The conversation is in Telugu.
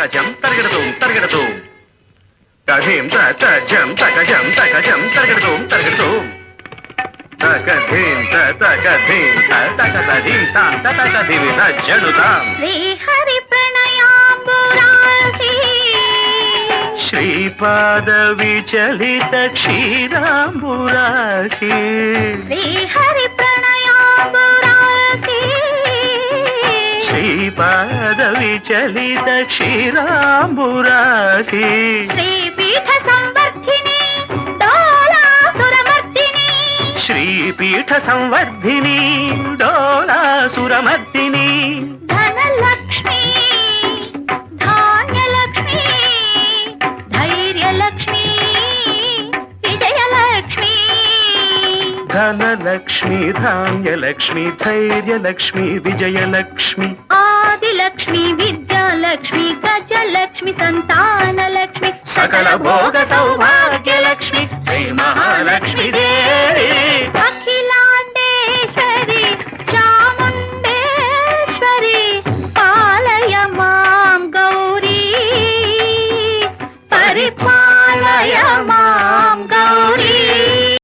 తకజం తరగడతోం తరగడతోం తధీం తజం తకజం తకజం తరగడతోం తరగడతోం తకధీం తకధీం తకధీం తాం తకధీం తజడుతాం శ్రీహరి ప్రణయాంబురాసి శ్రీపాద విచలిత క్షీరాంబురాసి శ్రీహరి ప్రణయాంబురాసి శ్రీపాద విచలిత క్షీరాంబురాసి శ్రీపీఠ సంవర్ధిని డోలాసురమర్దిని శ్రీపీఠ సంవర్ధిని డోలాసురమర్దిని ధనలక్ష్మి ధాన్యలక్ష్మి ధైర్యలక్ష్మి విజయలక్ష్మి ధనలక్ష్మి ధాన్యలక్ష్మి ధైర్యలక్ష్మి విజయలక్ష్మి ఆదిలక్ష్మి విద్యాలక్ష్మి గజలక్ష్మి సంతానలక్ష్మి సకల భోగ సౌభాగ్యలక్ష్మి శ్రీ మహాలక్ష్మి